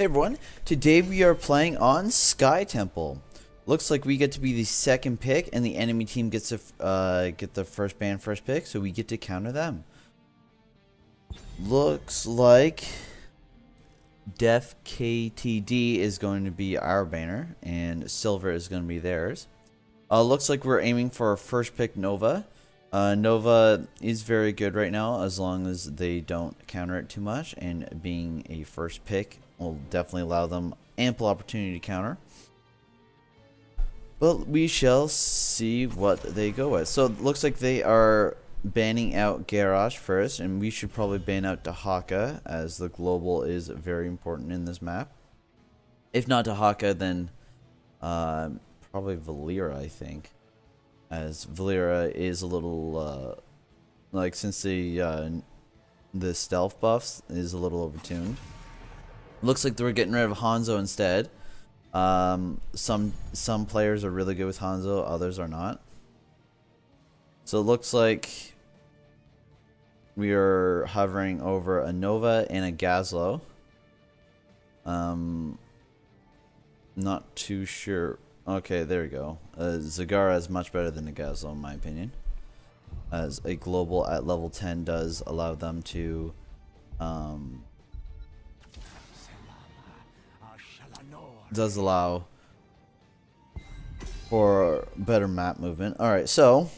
Hey everyone, today we are playing on Sky Temple. Looks like we get to be the second pick and the enemy team gets to get the first pick, so we get to counter them. Looks like Def KTD is going to be our banner and Silver is going to be theirs. Looks like we're aiming for our first pick Nova. Nova is very good right now as long as they don't counter it too much, and being a first pick will definitely allow them ample opportunity to counter. But we shall see what they go with. So it looks like they are banning out Garrosh first, and we should probably ban out Dahaka as the global is very important in this map. If not Dahaka, then probably Valera, I think. As Valera is a little, like, since the stealth buffs is a little overtuned. Looks like we're getting rid of Hanzo instead. Some players are really good with Hanzo, others are not. So it looks like we are hovering over a Nova and a Gazlo. Not too sure. Okay, there we go. Zagara is much better than a Gazlo in my opinion, as a global at level 10 does allow them to does allow for better map movement. Alright, so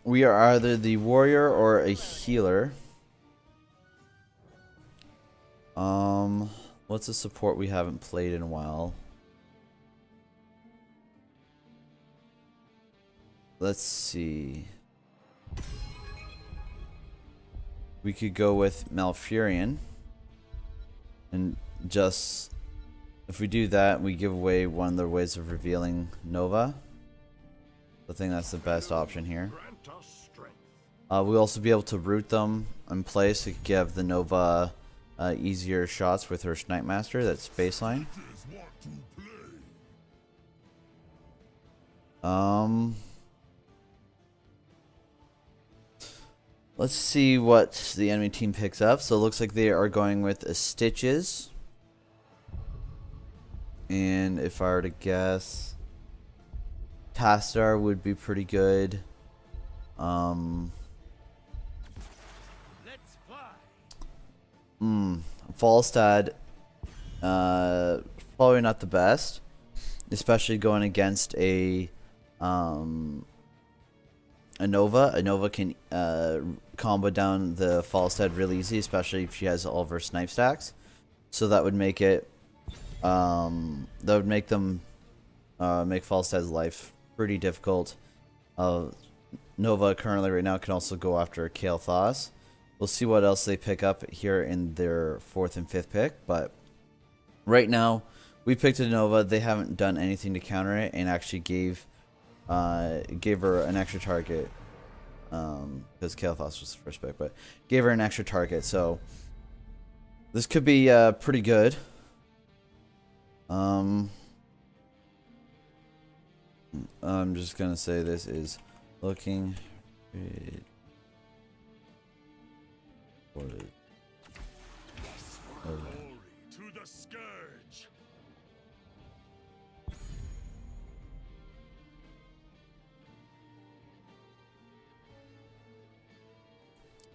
we are either the warrior or a healer. What's a support we haven't played in a while? Let's see. We could go with Malfurion. And just, if we do that, we give away one of the ways of revealing Nova. I think that's the best option here. We'll also be able to root them in place to give the Nova easier shots with her Snipe Master, that's baseline. Let's see what the enemy team picks up. So it looks like they are going with a Stitches. And if I were to guess, Tastar would be pretty good. Falstad, probably not the best, especially going against a Nova. A Nova can combo down the Falstad really easy, especially if she has all of her snipe stacks. So that would make it, that would make them make Falstad's life pretty difficult. Nova currently right now can also go after Kael'thas. We'll see what else they pick up here in their 4th and 5th pick, but right now we picked a Nova. They haven't done anything to counter it, and actually gave her an extra target, because Kael'thas was the first pick, but gave her an extra target, so this could be pretty good. I'm just gonna say this is looking good. To the scourge.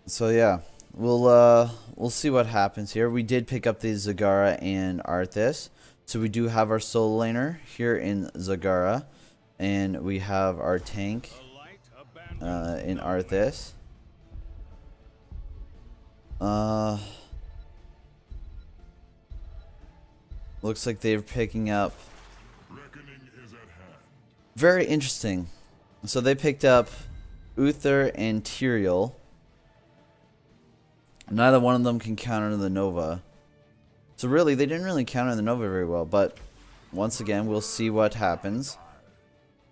So yeah, we'll see what happens here. We did pick up the Zagara and Arthas, so we do have our solo laner here in Zagara, and we have our tank in Arthas. Looks like they're picking up. Very interesting. So they picked up Uther and Tyrael. Neither one of them can counter the Nova. So really, they didn't really counter the Nova very well. But once again, we'll see what happens.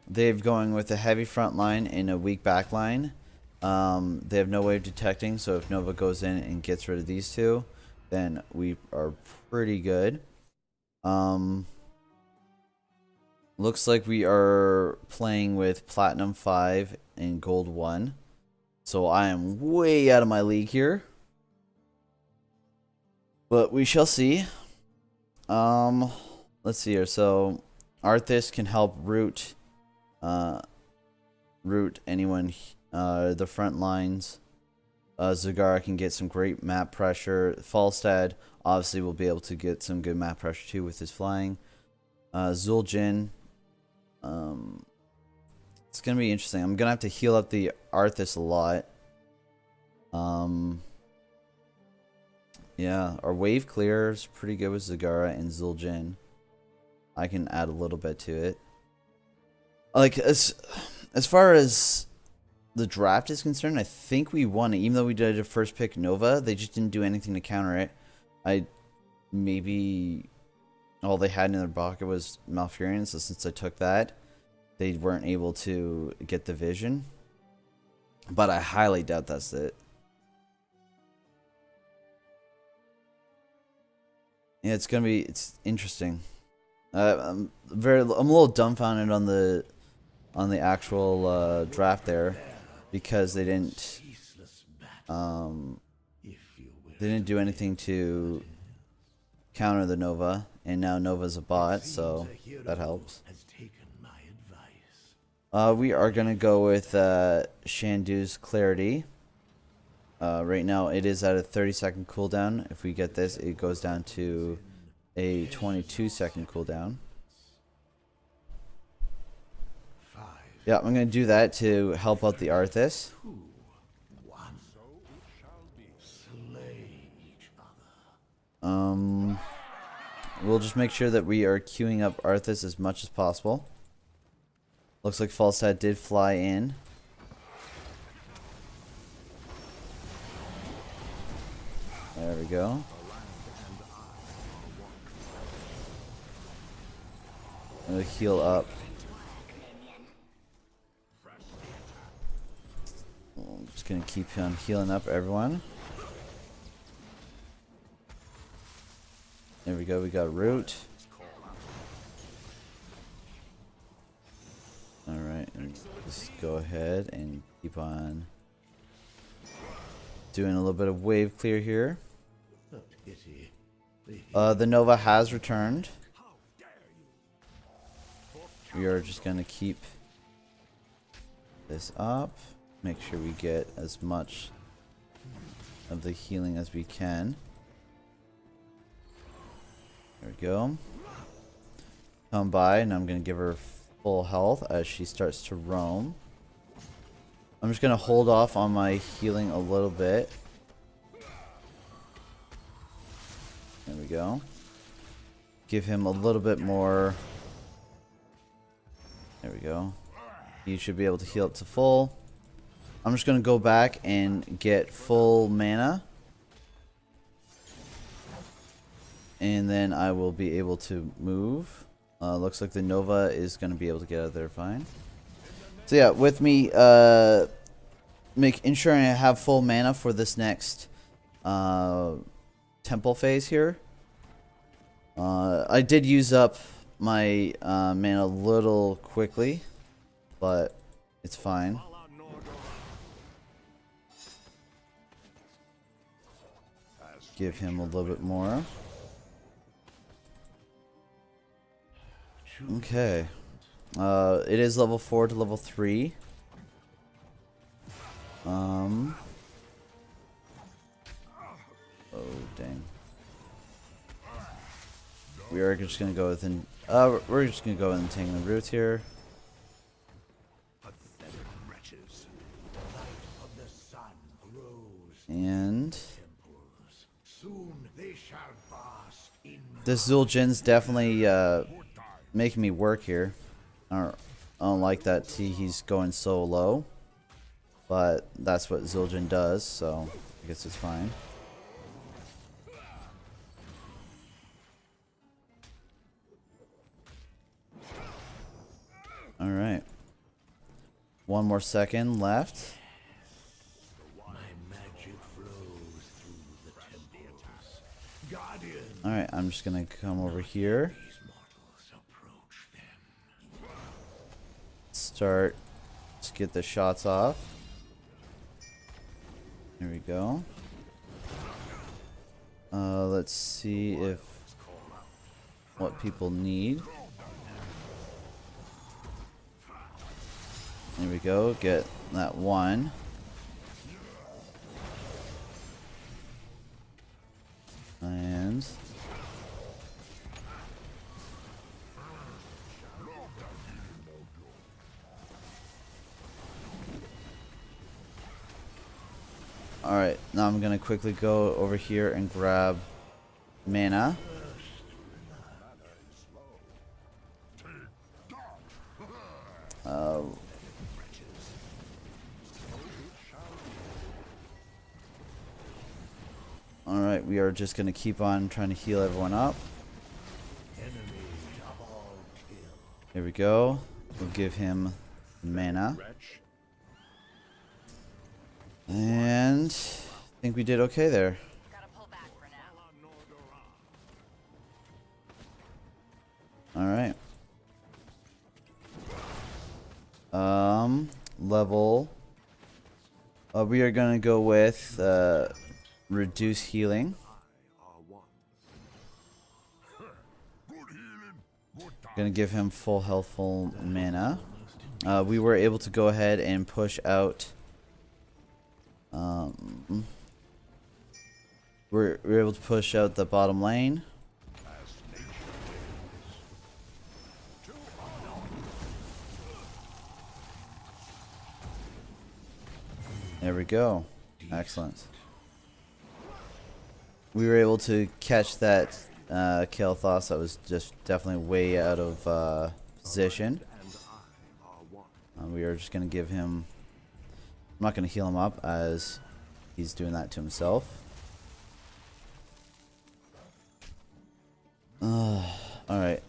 They're going with a heavy front line and a weak back line. They have no way of detecting, so if Nova goes in and gets rid of these two, then we are pretty good. Looks like we are playing with Platinum 5 and Gold 1. So I am way out of my league here. But we shall see. Let's see here. So, Arthas can help root anyone the front lines. Zagara can get some great map pressure. Falstad obviously will be able to get some good map pressure too with his flying. Zul'jin, it's gonna be interesting. I'm gonna have to heal up the Arthas a lot. Yeah, our wave clear is pretty good with Zagara and Zul'jin. I can add a little bit to it. Like as far as the draft is concerned, I think we won it. Even though we did a first pick Nova, they just didn't do anything to counter it. Maybe all they had in their pocket was Malfurion, so since I took that, they weren't able to get the vision. But I highly doubt that's it. Yeah, it's interesting. I'm a little dumbfounded on the actual draft there, because they didn't do anything to counter the Nova, and now Nova's a bot, so that helps. We are gonna go with Shandu's Clarity. Right now it is at a 30-second cooldown. If we get this, it goes down to a 22-second cooldown. Yeah, I'm gonna do that to help out the Arthas. We'll just make sure that we are queuing up Arthas as much as possible. Looks like Falstad did fly in. There we go. I'm gonna heal up. I'm just gonna keep on healing up everyone. There we go, we got root. Alright, just go ahead and keep on doing a little bit of wave clear here. The Nova has returned. We are just gonna keep this up. Make sure we get as much of the healing as we can. There we go. Come by, and I'm gonna give her full health as she starts to roam. I'm just gonna hold off on my healing a little bit. There we go. Give him a little bit more. There we go. You should be able to heal up to full. I'm just gonna go back and get full mana, and then I will be able to move. Looks like the Nova is gonna be able to get out of there fine. So yeah, with me ensuring I have full mana for this next temple phase here. I did use up my mana a little quickly, but it's fine. Give him a little bit more. Okay. It is level 4 to level 3. Oh dang. We are just gonna go with we're just gonna go with Entangling Roots here. And this Zul'jin's definitely making me work here. I don't like that he's going so low, but that's what Zul'jin does, so I guess it's fine. Alright. One more second left. Alright, I'm just gonna come over here. Start to get the shots off. There we go. Let's see if what people need. There we go. Get that one. And alright, now I'm gonna quickly go over here and grab mana. Alright, we are just gonna keep on trying to heal everyone up. Here we go. We'll give him mana. And I think we did okay there. Alright. Level. We are gonna go with reduce healing. Gonna give him full health, full mana. We were able to go ahead and push out. We're able to push out the bottom lane. There we go. Excellent. We were able to catch that Kael'thas that was just definitely way out of position. We are just going to give him... I'm not going to heal him up as he's doing that to himself. Alright.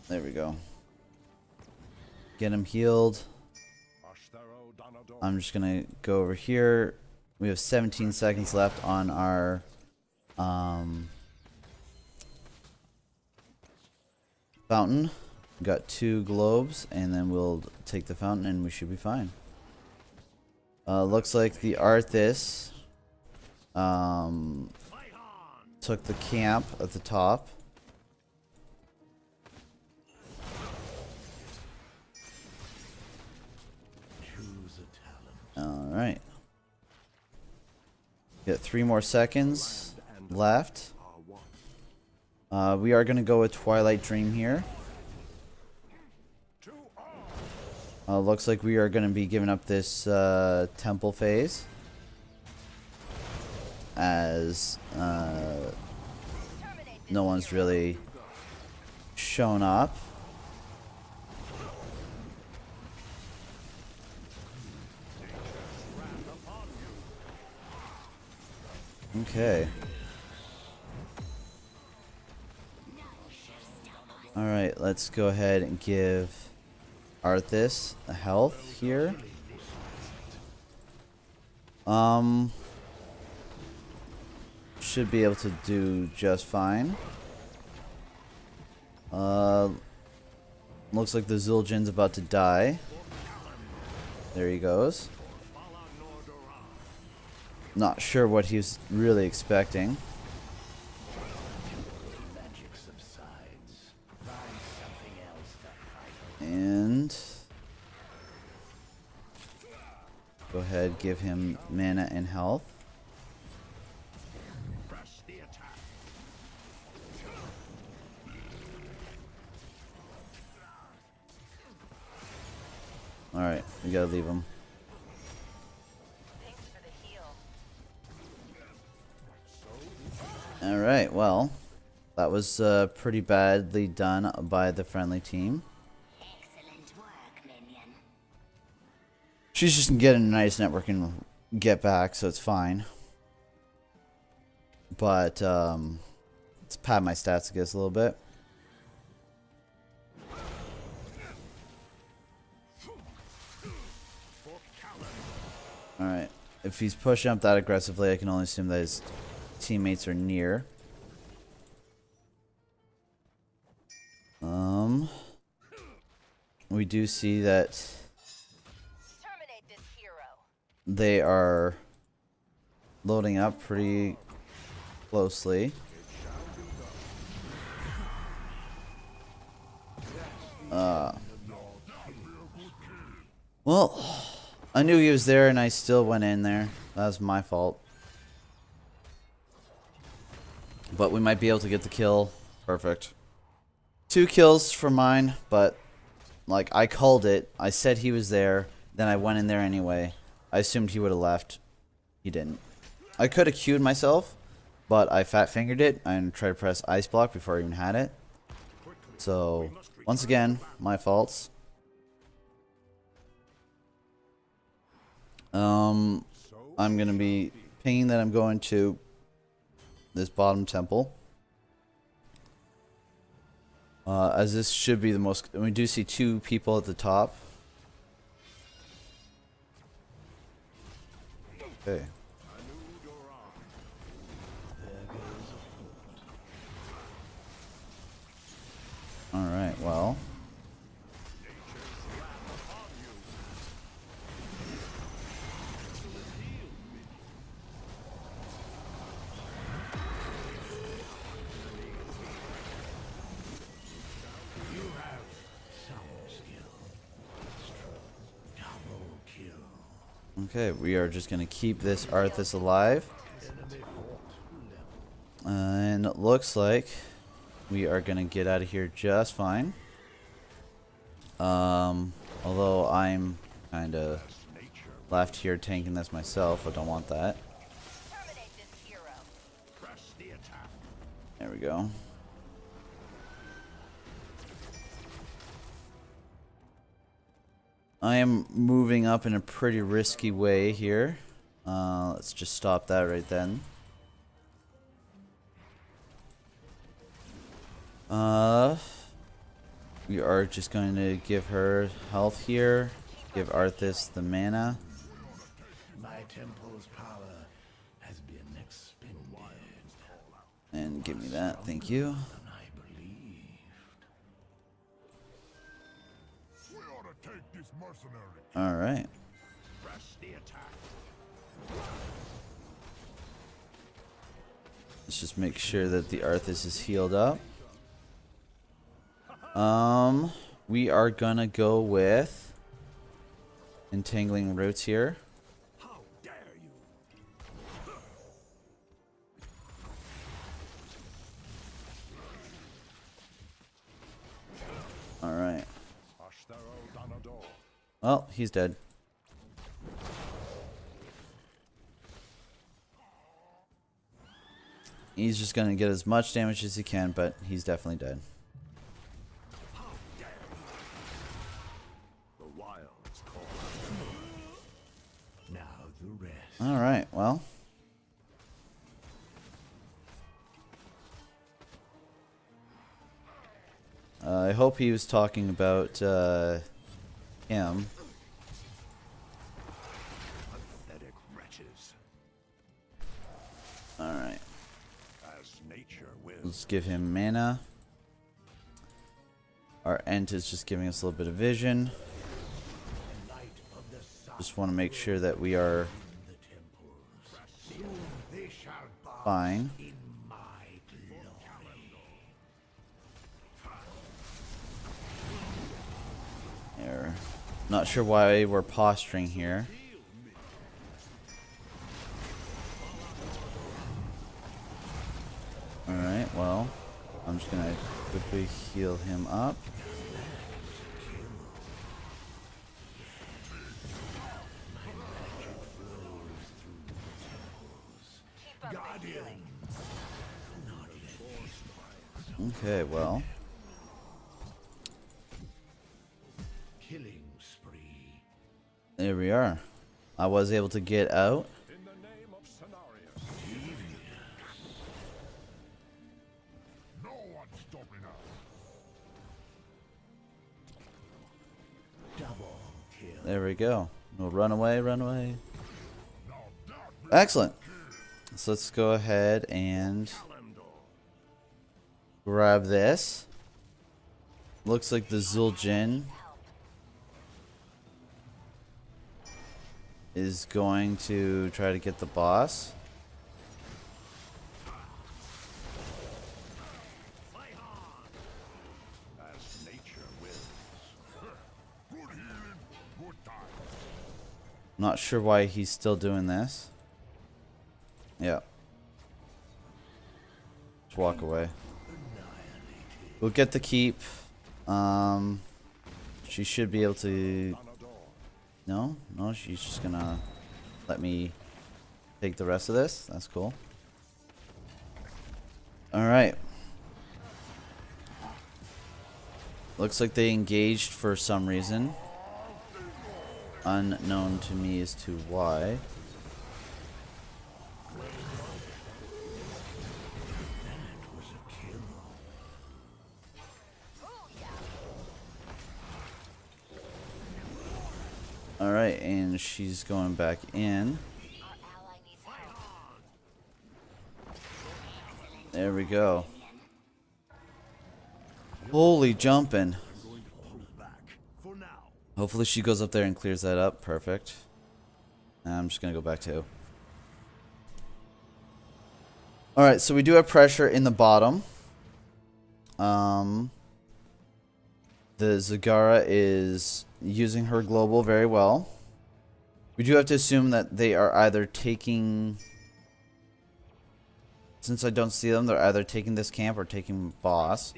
There we go. Get him healed. I'm just going to go over here. We have 17 seconds left on our fountain. We got 2 globes, and then we'll take the fountain and we should be fine. Looks like the Arthas took the camp at the top. Alright. Got 3 more seconds left. We are going to go with Twilight Dream here. Looks like we are going to be giving up this temple phase. As no one's really shown up. Okay. Alright, let's go ahead and give Arthas a health here. Should be able to do just fine. Looks like the Zul'jin's about to die. There he goes. Not sure what he was really expecting. And go ahead, give him mana and health. Alright, we gotta leave him. Alright, well, that was pretty badly done by the friendly team. Excellent work, minion. She's just getting a nice network and get back, so it's fine. But, let's pad my stats, I guess, a little bit. Alright, if he's pushing up that aggressively, I can only assume that his teammates are near. We do see that Terminate this hero. they are loading up pretty closely. Well, I knew he was there and I still went in there. That was my fault. But we might be able to get the kill. Perfect. 2 kills for mine, but like I called it. I said he was there. Then I went in there anyway. I assumed he would have left. He didn't. I could have queued myself, but I fat fingered it and tried to press ice block before I even had it. So once again, my faults. I'm gonna be pinging that I'm going to this bottom temple. As this should be the most. We do see 2 people at the top. Okay. Alright, well. Okay, we are just going to keep this Arthas alive. And it looks like we are going to get out of here just fine. Although I'm kind of left here tanking this myself. I don't want that. Terminate this hero. There we go. I am moving up in a pretty risky way here. Let's just stop that right then. We are just going to give her health here. Give Arthas the mana. My temple's power has been expended. And give me that. Thank you. Than I believed. We ought to take this mercenary. Alright. Press the attack. Let's just make sure that the Arthas is healed up. We are gonna go with Entangling Roots here. How dare you? Alright. Ashtero Danador. Well, he's dead. He's just gonna get as much damage as he can, but he's definitely dead. The wilds call. Now the rest. Alright, well. I hope he was talking about him. Pathetic wretches. Alright. As nature wills. Let's give him mana. Our Ent is just giving us a little bit of vision. Light of the sun. Just want to make sure that we are The temples. They shall bow fine. in my glory. There. Not sure why we're posturing here. Alright, well, I'm just gonna quickly heal him up. Keep up the healing. Okay, well. Killing spree. There we are. I was able to get out. In the name of Cenarius. No one's stopping us. Double kill. There we go. We'll run away, run away. Now that Excellent. So let's go ahead and grab this. Looks like the Zul'jin is going to try to get the boss. as nature wills. Not sure why he's still doing this. Yeah. Just walk away. We'll get the keep. She should be able to... No? No, she's just gonna let me take the rest of this. That's cool. Alright. Looks like they engaged for some reason. Unknown to me as to why. Alright, and she's going back in. Our ally needs help. There we go. Holy jumping. Hopefully she goes up there and clears that up. Perfect. I'm just going to go back to... Alright, so we do have pressure in the bottom. The Zagara is using her global very well. We do have to assume that they are either taking... Since I don't see them, they're either taking this camp or taking boss.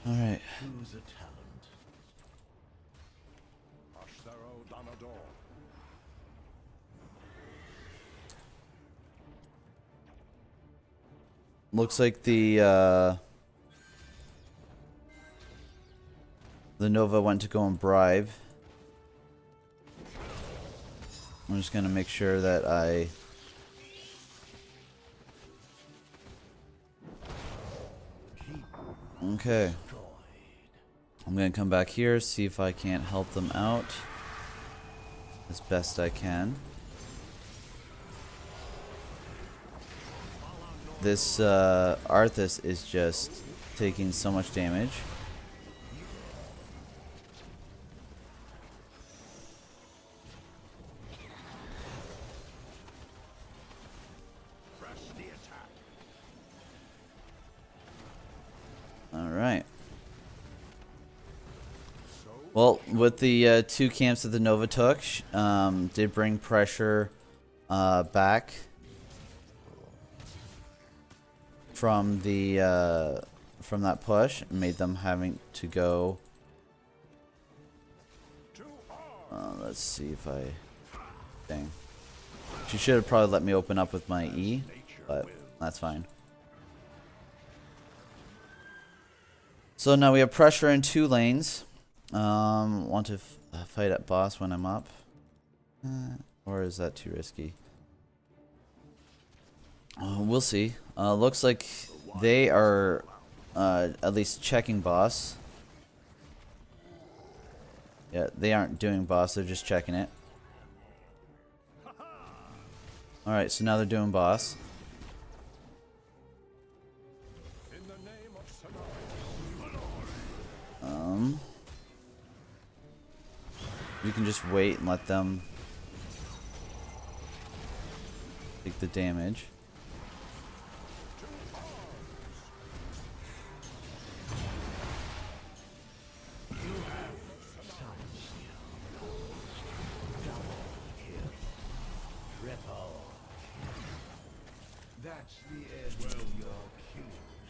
Alright. Looks like the Nova went to go and bribe. I'm just gonna make sure that I... Okay. I'm gonna come back here, see if I can't help them out as best I can. This Arthas is just taking so much damage. Alright. Well, with the 2 camps that the Nova took, did bring pressure back from the from that push, and made them having to go. Let's see if I... Dang. She should have probably let me open up with my E, but that's fine. So now we have pressure in 2 lanes. Want to fight at boss when I'm up? Or is that too risky? We'll see. Looks like they are at least checking boss. Yeah, they aren't doing boss, they're just checking it. Alright, so now they're doing boss. We can just wait and let them take the damage.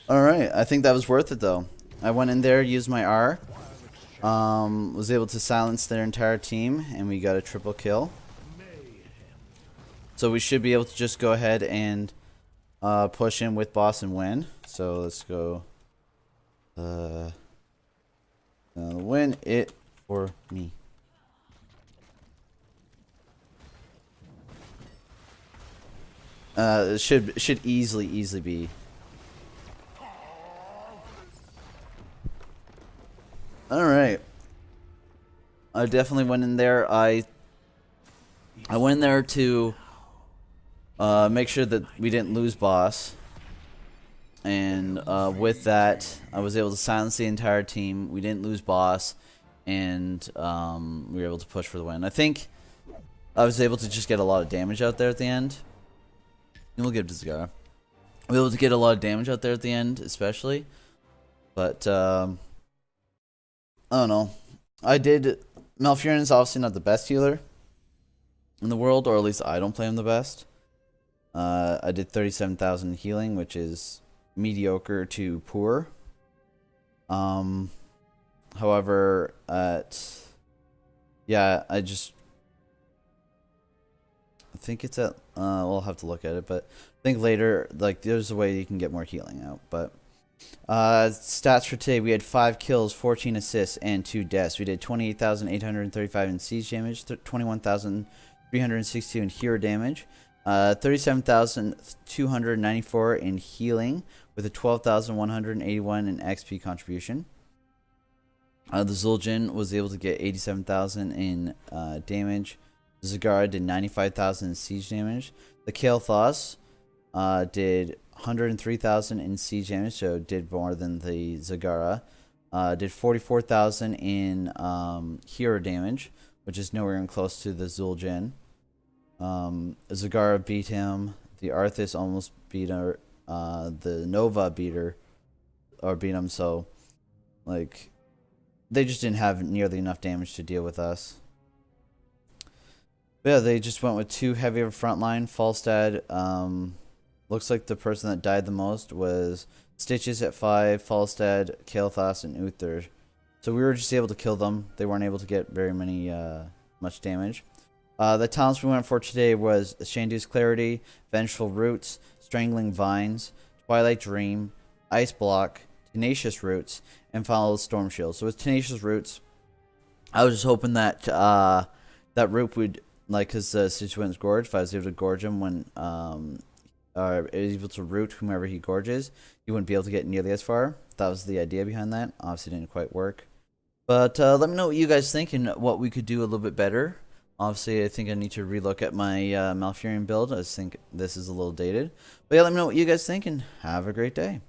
Alright, I think that was worth it though. I went in there, used my R. Was able to silence their entire team, and we got a triple kill. So we should be able to just go ahead and push in with boss and win. So let's go win it for me. It should easily be. Alright. I definitely went in there. I went in there to make sure that we didn't lose boss. And with that, I was able to silence the entire team. We didn't lose boss. And we were able to push for the win. I think I was able to just get a lot of damage out there at the end. And we'll give it to Zagara. We were able to get a lot of damage out there at the end, especially. But... I don't know. I did Malfurion is obviously not the best healer in the world, or at least I don't play him the best. I did 37,000 healing, which is mediocre to poor. However, yeah, I think it's at, we'll have to look at it, but I think later, like, there's a way you can get more healing out, but, stats for today, we had 5 kills, 14 assists, and 2 deaths. We did 28,835 in siege damage, 21,362 in hero damage, 37,294 in healing, with a 12,181 in XP contribution. The Zul'jin was able to get 87,000 in damage. Zagara did 95,000 in siege damage. The Kael'thas did 103,000 in siege damage, so did more than the Zagara. Did 44,000 in hero damage, which is nowhere even close to the Zul'jin. Zagara beat him. The Arthas almost beat her. The Nova beat him. So, like, they just didn't have nearly enough damage to deal with us. But yeah, they just went with 2 heavy of a front line. Falstad, looks like the person that died the most was Stitches at 5, Falstad, Kael'thas, and Uther. So we were just able to kill them. They weren't able to get very much damage. The talents we went for today was Shandu's Clarity, Vengeful Roots, Strangling Vines, Twilight Dream, Ice Block, Tenacious Roots, and Final Storm Shield. So with Tenacious Roots, I was just hoping that that root would, like, because Situan's Gorge, if I was able to gorge him when able to root whomever he gorges, he wouldn't be able to get nearly as far. That was the idea behind that. Obviously didn't quite work. But let me know what you guys think and what we could do a little bit better. Obviously, I think I need to relook at my Malfurion build. I just think this is a little dated. But yeah, let me know what you guys think, and have a great day.